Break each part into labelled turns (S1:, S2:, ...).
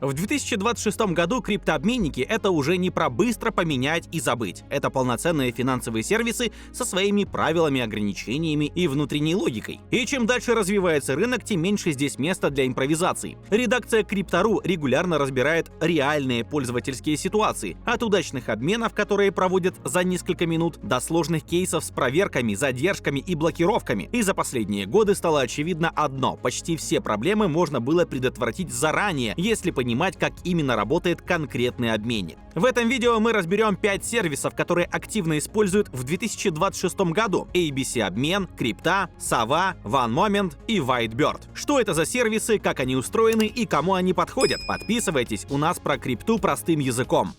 S1: В 2026 году криптообменники — это уже не про быстро поменять и забыть. Это полноценные финансовые сервисы со своими правилами, ограничениями и внутренней логикой. И чем дальше развивается рынок, тем меньше здесь места для импровизаций. Редакция Crypto.ru регулярно разбирает реальные пользовательские ситуации, от удачных обменов, которые проводят за несколько минут, до сложных кейсов с проверками, задержками и блокировками. И за последние годы стало очевидно одно: почти все проблемы можно было предотвратить заранее, если понимать, как именно работает конкретный обменник. В этом видео мы разберем 5 сервисов, которые активно используют в 2026 году: ABC Обмен, Крипта, Сова, OneMoment и WhiteBird. Что это за сервисы, как они устроены и кому они подходят? Подписывайтесь, у нас про крипту простым языком.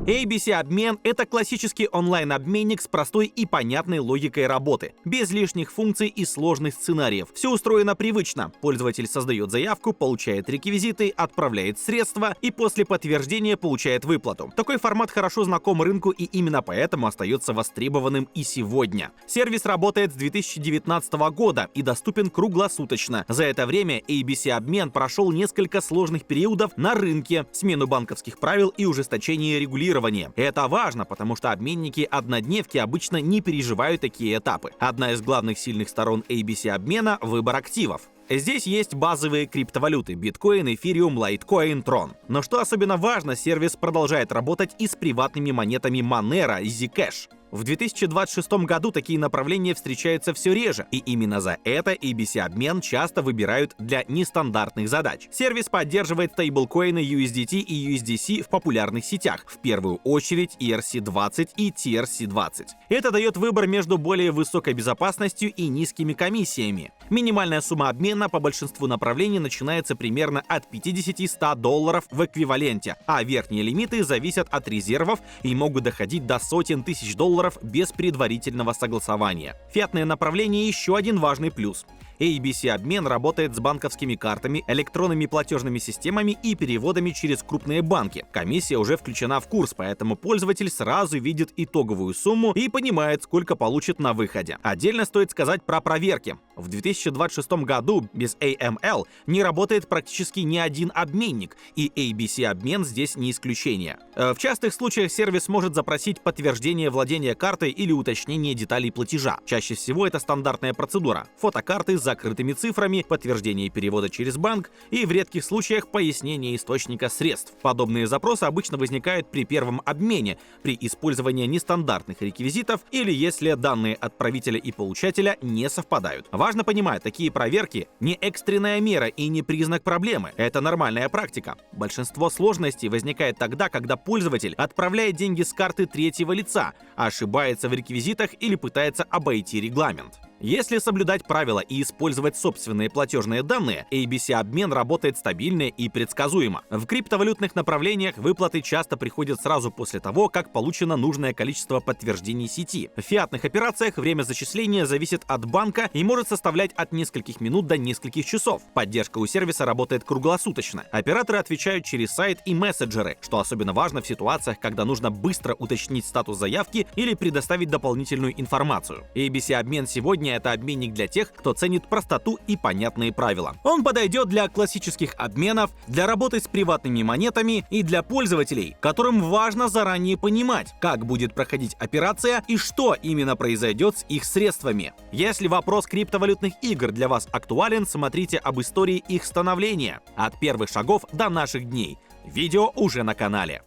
S1: ABC Обмен — это классический онлайн-обменник с простой и понятной логикой работы, без лишних функций и сложных сценариев. Все устроено привычно. Пользователь создает заявку, получает реквизиты, отправляет средства и после подтверждения получает выплату. Такой формат хорошо знаком рынку и именно поэтому остается востребованным и сегодня. Сервис работает с 2019 года и доступен круглосуточно. За это время ABC Обмен прошел несколько сложных периодов на рынке, смену банковских правил и ужесточение регулирования. Это важно, потому что обменники-однодневки обычно не переживают такие этапы. Одна из главных сильных сторон ABC обмена — выбор активов. Здесь есть базовые криптовалюты: биткоин, эфириум, лайткоин, трон. Но что особенно важно, сервис продолжает работать и с приватными монетами Monero и Zcash. В 2026 году такие направления встречаются все реже, и именно за это ABC обмен часто выбирают для нестандартных задач. Сервис поддерживает стейблкоины USDT и USDC в популярных сетях, в первую очередь ERC-20 и TRC-20. Это дает выбор между более высокой безопасностью и низкими комиссиями. Минимальная сумма обмена по большинству направлений начинается примерно от $50-100 в эквиваленте, а верхние лимиты зависят от резервов и могут доходить до сотен тысяч долларов без предварительного согласования. Фиатное направление — еще один важный плюс. ABC обмен работает с банковскими картами, электронными платежными системами и переводами через крупные банки. Комиссия уже включена в курс, поэтому пользователь сразу видит итоговую сумму и понимает, сколько получит на выходе. Отдельно стоит сказать про проверки. В 2026 году без AML не работает практически ни один обменник, и ABC обмен здесь не исключение. В частых случаях сервис может запросить подтверждение владения картой или уточнение деталей платежа. Чаще всего это стандартная процедура: фотокарты с закрытыми цифрами, подтверждение перевода через банк и в редких случаях пояснение источника средств. Подобные запросы обычно возникают при первом обмене, при использовании нестандартных реквизитов или если данные отправителя и получателя не совпадают. Важно понимать, такие проверки — не экстренная мера и не признак проблемы. Это нормальная практика. Большинство сложностей возникает тогда, когда пользователь отправляет деньги с карты третьего лица, ошибается в реквизитах или пытается обойти регламент. Если соблюдать правила и использовать собственные платежные данные, ABC обмен работает стабильно и предсказуемо. В криптовалютных направлениях выплаты часто приходят сразу после того, как получено нужное количество подтверждений сети. В фиатных операциях время зачисления зависит от банка и может составлять от нескольких минут до нескольких часов. Поддержка у сервиса работает круглосуточно. Операторы отвечают через сайт и мессенджеры, что особенно важно в ситуациях, когда нужно быстро уточнить статус заявки или предоставить дополнительную информацию. ABC обмен сегодня — это обменник для тех, кто ценит простоту и понятные правила. Он подойдет для классических обменов, для работы с приватными монетами и для пользователей, которым важно заранее понимать, как будет проходить операция и что именно произойдет с их средствами. Если вопрос криптовалютных игр для вас актуален, смотрите об истории их становления, от первых шагов до наших дней. Видео уже на канале.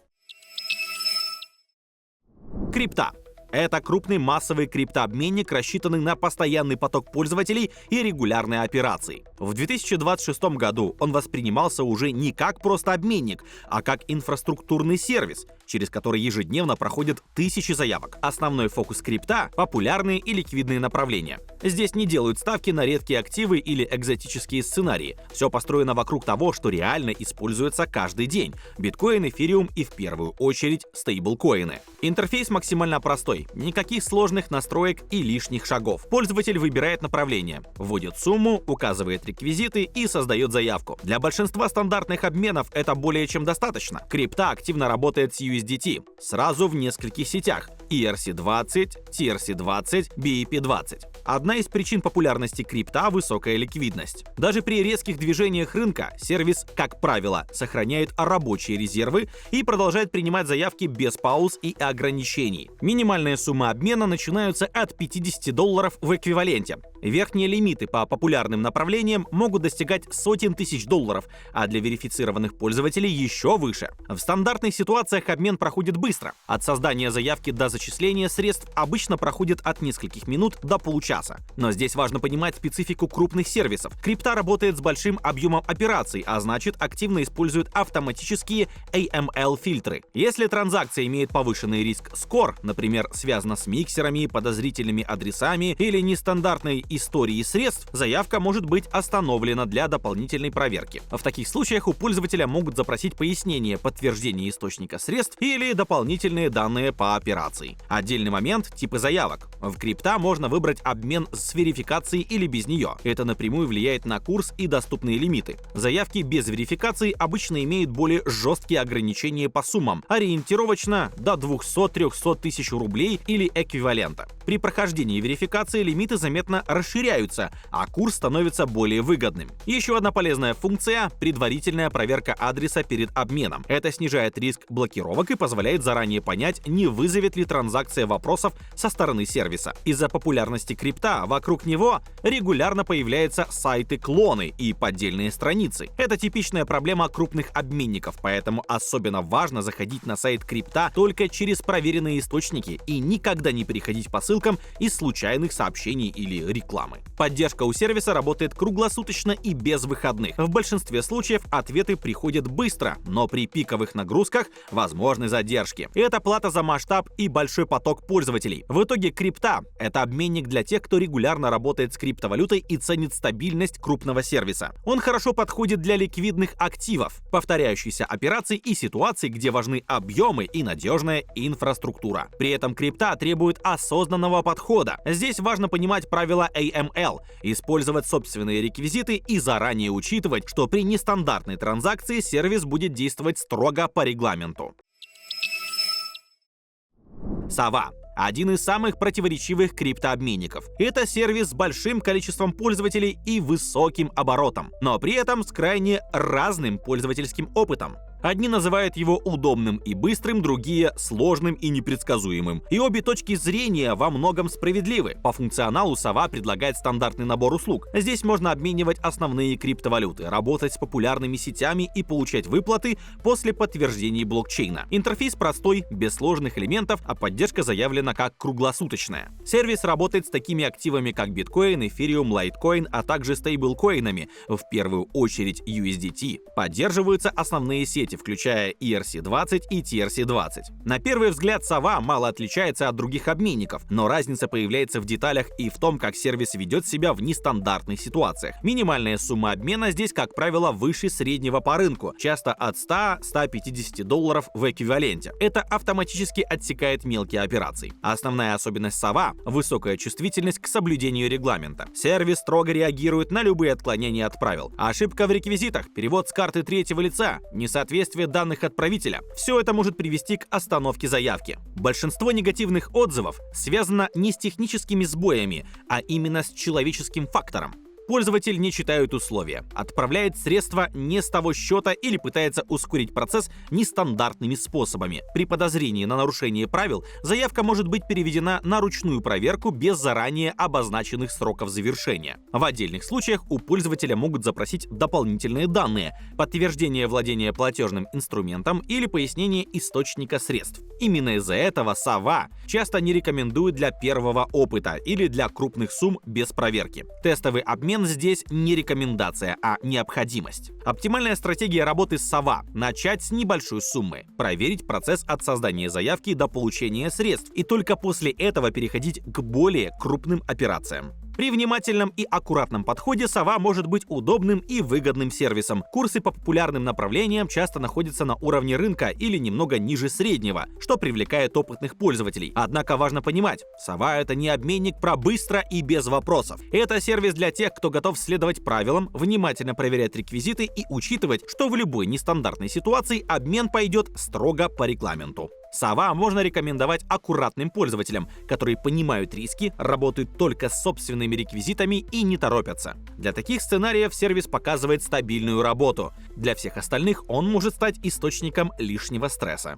S1: Крипта. Это крупный массовый криптообменник, рассчитанный на постоянный поток пользователей и регулярные операции. В 2026 году он воспринимался уже не как просто обменник, а как инфраструктурный сервис, через который ежедневно проходят тысячи заявок. Основной фокус крипта — популярные и ликвидные направления. Здесь не делают ставки на редкие активы или экзотические сценарии. Все построено вокруг того, что реально используется каждый день: биткоин, эфириум и в первую очередь стейблкоины. Интерфейс максимально простой. Никаких сложных настроек и лишних шагов. Пользователь выбирает направление, вводит сумму, указывает реквизиты и создает заявку. Для большинства стандартных обменов это более чем достаточно. Крипта активно работает с USDT USDT сразу в нескольких сетях – ERC-20, TRC-20, BEP-20. Одна из причин популярности крипта – высокая ликвидность. Даже при резких движениях рынка сервис, как правило, сохраняет рабочие резервы и продолжает принимать заявки без пауз и ограничений. Минимальная сумма обмена начинается от $50 в эквиваленте. Верхние лимиты по популярным направлениям могут достигать сотен тысяч долларов, а для верифицированных пользователей еще выше. В стандартных ситуациях обмен проходит быстро. От создания заявки до зачисления средств обычно проходит от нескольких минут до получаса. Но здесь важно понимать специфику крупных сервисов. Крипта работает с большим объемом операций, а значит активно использует автоматические AML-фильтры. Если транзакция имеет повышенный риск скор, например, связана с миксерами, подозрительными адресами или нестандартной историей средств, заявка может быть остановлена для дополнительной проверки. В таких случаях у пользователя могут запросить пояснение подтверждения источника средств или дополнительные данные по операции. Отдельный момент — типы заявок. В крипта можно выбрать обмен с верификацией или без нее. Это напрямую влияет на курс и доступные лимиты. Заявки без верификации обычно имеют более жесткие ограничения по суммам, ориентировочно до 200-300 тысяч рублей или эквивалента. При прохождении верификации лимиты заметно расширяются, а курс становится более выгодным. Еще одна полезная функция — предварительная проверка адреса перед обменом. Это снижает риск блокировок и позволяет заранее понять, не вызовет ли транзакция вопросов со стороны сервиса. Из-за популярности крипта вокруг него регулярно появляются сайты-клоны и поддельные страницы. Это типичная проблема крупных обменников, поэтому особенно важно заходить на сайт крипта только через проверенные источники и никогда не переходить по ссылкам из случайных сообщений или рекламы. Поддержка у сервиса работает круглосуточно и без выходных. В большинстве случаев ответы приходят быстро, но при пиковых нагрузках возможны задержки. Это плата за масштаб и большой поток пользователей. В итоге крипта — это обменник для тех, кто регулярно работает с криптовалютой и ценит стабильность крупного сервиса. Он хорошо подходит для ликвидных активов, повторяющихся операций и ситуаций, где важны объемы и надежная инфраструктура. При этом крипта требует осознанного подхода. Здесь важно понимать правила AML, использовать собственные реквизиты и заранее учитывать, что при нестандартной транзакции сервис будет действовать строго по регламенту. Сова — один из самых противоречивых криптообменников. Это сервис с большим количеством пользователей и высоким оборотом, но при этом с крайне разным пользовательским опытом. Одни называют его удобным и быстрым, другие — сложным и непредсказуемым. И обе точки зрения во многом справедливы. По функционалу Сова предлагает стандартный набор услуг. Здесь можно обменивать основные криптовалюты, работать с популярными сетями и получать выплаты после подтверждения блокчейна. Интерфейс простой, без сложных элементов, а поддержка заявлена как круглосуточная. Сервис работает с такими активами, как биткоин, эфириум, лайткоин, а также стейблкоинами, в первую очередь USDT. Поддерживаются основные сети, включая ERC-20 и TRC-20. На первый взгляд Сова мало отличается от других обменников, но разница появляется в деталях и в том, как сервис ведет себя в нестандартных ситуациях. Минимальная сумма обмена здесь, как правило, выше среднего по рынку, часто от $100-150 в эквиваленте. Это автоматически отсекает мелкие операции. Основная особенность Сова — высокая чувствительность к соблюдению регламента. Сервис строго реагирует на любые отклонения от правил. Ошибка в реквизитах, перевод с карты третьего лица, несоответствие данных отправителя — все это может привести к остановке заявки. Большинство негативных отзывов связано не с техническими сбоями, а именно с человеческим фактором. Пользователь не читает условия, отправляет средства не с того счета или пытается ускорить процесс нестандартными способами. При подозрении на нарушение правил заявка может быть переведена на ручную проверку без заранее обозначенных сроков завершения. В отдельных случаях у пользователя могут запросить дополнительные данные, подтверждение владения платежным инструментом или пояснение источника средств. Именно из-за этого Сова часто не рекомендуют для первого опыта или для крупных сумм без проверки. Тестовый обмен здесь не рекомендация, а необходимость. Оптимальная стратегия работы с Сова — начать с небольшой суммы, проверить процесс от создания заявки до получения средств и только после этого переходить к более крупным операциям. При внимательном и аккуратном подходе Сова может быть удобным и выгодным сервисом. Курсы по популярным направлениям часто находятся на уровне рынка или немного ниже среднего, что привлекает опытных пользователей. Однако важно понимать, Сова — это не обменник про быстро и без вопросов. Это сервис для тех, кто готов следовать правилам, внимательно проверять реквизиты и учитывать, что в любой нестандартной ситуации обмен пойдет строго по регламенту. Сова можно рекомендовать аккуратным пользователям, которые понимают риски, работают только с собственными реквизитами и не торопятся. Для таких сценариев сервис показывает стабильную работу. Для всех остальных он может стать источником лишнего стресса.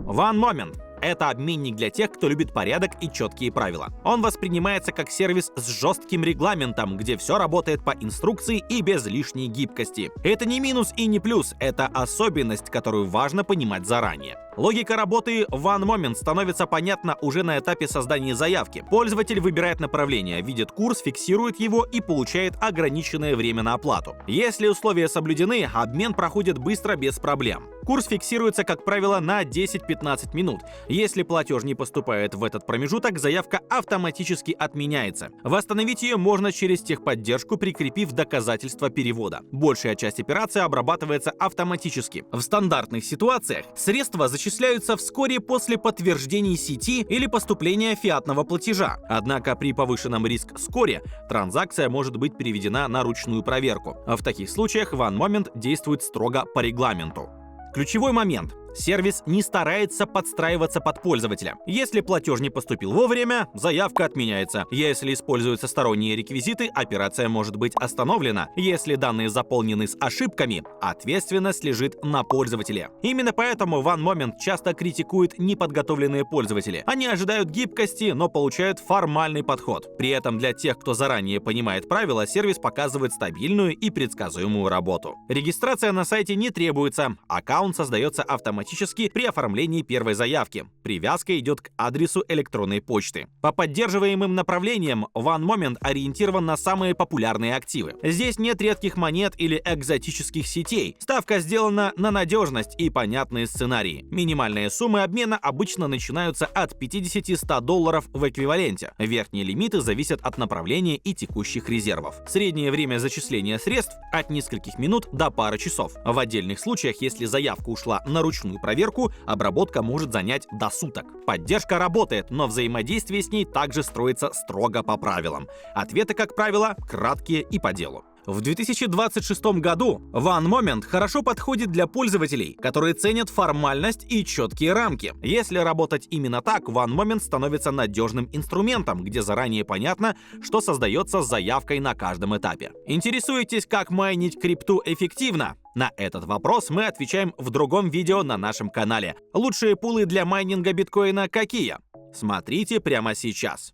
S1: OneMoment — это обменник для тех, кто любит порядок и четкие правила. Он воспринимается как сервис с жестким регламентом, где все работает по инструкции и без лишней гибкости. Это не минус и не плюс, это особенность, которую важно понимать заранее. Логика работы OneMoment становится понятна уже на этапе создания заявки. Пользователь выбирает направление, видит курс, фиксирует его и получает ограниченное время на оплату. Если условия соблюдены, обмен проходит быстро без проблем. Курс фиксируется, как правило, на 10-15 минут. Если платеж не поступает в этот промежуток, заявка автоматически отменяется. Восстановить ее можно через техподдержку, прикрепив доказательства перевода. Большая часть операции обрабатывается автоматически. В стандартных ситуациях средства зачисляются вскоре после подтверждения сети или поступления фиатного платежа. Однако при повышенном риск-скоре транзакция может быть переведена на ручную проверку. В таких случаях OneMoment действует строго по регламенту. Ключевой момент. Сервис не старается подстраиваться под пользователя. Если платеж не поступил вовремя, заявка отменяется. Если используются сторонние реквизиты, операция может быть остановлена. Если данные заполнены с ошибками, ответственность лежит на пользователе. Именно поэтому OneMoment часто критикует неподготовленные пользователи. Они ожидают гибкости, но получают формальный подход. При этом для тех, кто заранее понимает правила, сервис показывает стабильную и предсказуемую работу. Регистрация на сайте не требуется. Аккаунт создается автоматически при оформлении первой заявки. Привязка идет к адресу электронной почты. По поддерживаемым направлениям OneMoment ориентирован на самые популярные активы. Здесь нет редких монет или экзотических сетей. Ставка сделана на надежность и понятные сценарии. Минимальные суммы обмена обычно начинаются от $50-100 в эквиваленте. Верхние лимиты зависят от направления и текущих резервов. Среднее время зачисления средств от нескольких минут до пары часов. В отдельных случаях, если заявка ушла на ручную проверку, обработка может занять до суток. Поддержка работает, но взаимодействие с ней также строится строго по правилам. Ответы, как правило, краткие и по делу. В 2026 году OneMoment хорошо подходит для пользователей, которые ценят формальность и четкие рамки. Если работать именно так, OneMoment становится надежным инструментом, где заранее понятно, что создается с заявкой на каждом этапе. Интересуетесь, как майнить крипту эффективно? На этот вопрос мы отвечаем в другом видео на нашем канале. Лучшие пулы для майнинга биткоина какие? Смотрите прямо сейчас.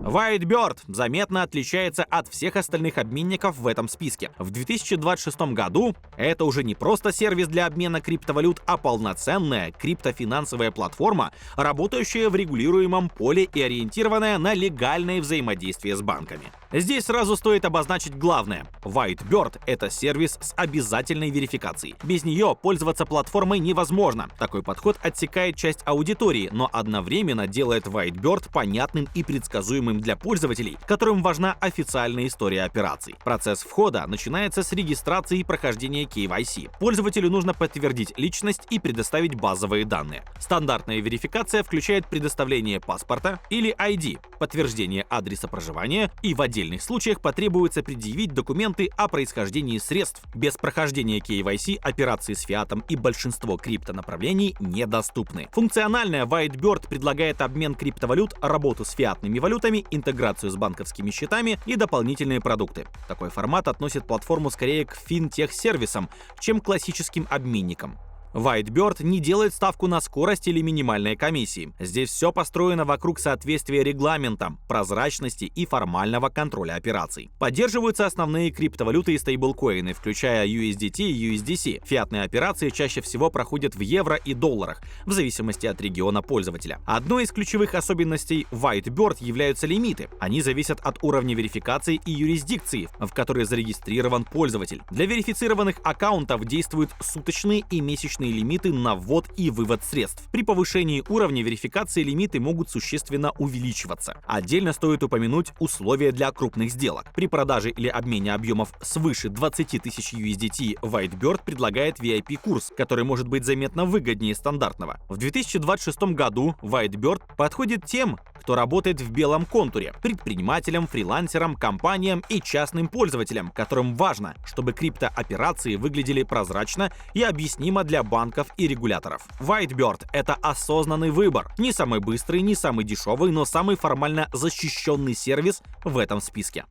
S1: WhiteBird заметно отличается от всех остальных обменников в этом списке. В 2026 году это уже не просто сервис для обмена криптовалют, а полноценная криптофинансовая платформа, работающая в регулируемом поле и ориентированная на легальное взаимодействие с банками. Здесь сразу стоит обозначить главное. WhiteBird — это сервис с обязательной верификацией. Без нее пользоваться платформой невозможно. Такой подход отсекает часть аудитории, но одновременно делает WhiteBird понятным и предсказуемым для пользователей, которым важна официальная история операций. Процесс входа начинается с регистрации и прохождения KYC. Пользователю нужно подтвердить личность и предоставить базовые данные. Стандартная верификация включает предоставление паспорта или ID, подтверждение адреса проживания, и в отдельных случаях потребуется предъявить документы о происхождении средств. Без прохождения KYC операции с фиатом и большинство криптонаправлений недоступны. Функциональная WhiteBird предлагает обмен криптовалют, работу с фиатными валютами, интеграцию с банковскими счетами и дополнительные продукты. Такой формат относит платформу скорее к финтех-сервисам, чем к классическим обменникам. WhiteBird не делает ставку на скорость или минимальные комиссии. Здесь все построено вокруг соответствия регламентам, прозрачности и формального контроля операций. Поддерживаются основные криптовалюты и стейблкоины, включая USDT и USDC. Фиатные операции чаще всего проходят в евро и долларах, в зависимости от региона пользователя. Одной из ключевых особенностей WhiteBird являются лимиты. Они зависят от уровня верификации и юрисдикции, в которой зарегистрирован пользователь. Для верифицированных аккаунтов действуют суточные и месячные лимиты на ввод и вывод средств. При повышении уровня верификации лимиты могут существенно увеличиваться. Отдельно стоит упомянуть условия для крупных сделок. При продаже или обмене объемов свыше 20 тысяч USDT WhiteBird предлагает VIP-курс, который может быть заметно выгоднее стандартного. В 2026 году WhiteBird подходит тем, кто работает в белом контуре – предпринимателям, фрилансерам, компаниям и частным пользователям, которым важно, чтобы криптооперации выглядели прозрачно и объяснимо для банков и регуляторов. Whitebird – это осознанный выбор. Не самый быстрый, не самый дешевый, но самый формально защищенный сервис в этом списке.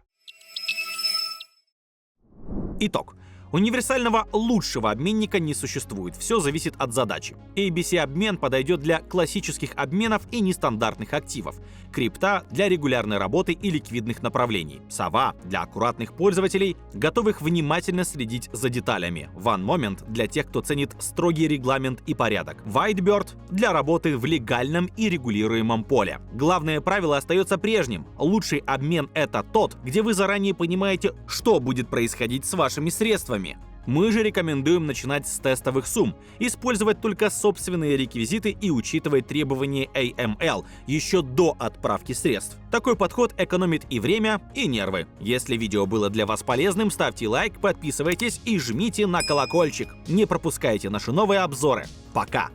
S1: Итог. Универсального лучшего обменника не существует, все зависит от задачи. ABC-обмен подойдет для классических обменов и нестандартных активов, крипта для регулярной работы и ликвидных направлений, Сова для аккуратных пользователей, готовых внимательно следить за деталями, OneMoment для тех, кто ценит строгий регламент и порядок, Whitebird для работы в легальном и регулируемом поле. Главное правило остается прежним. Лучший обмен — это тот, где вы заранее понимаете, что будет происходить с вашими средствами. Мы же рекомендуем начинать с тестовых сумм, использовать только собственные реквизиты и учитывать требования AML еще до отправки средств. Такой подход экономит и время, и нервы. Если видео было для вас полезным, ставьте лайк, подписывайтесь и жмите на колокольчик. Не пропускайте наши новые обзоры. Пока!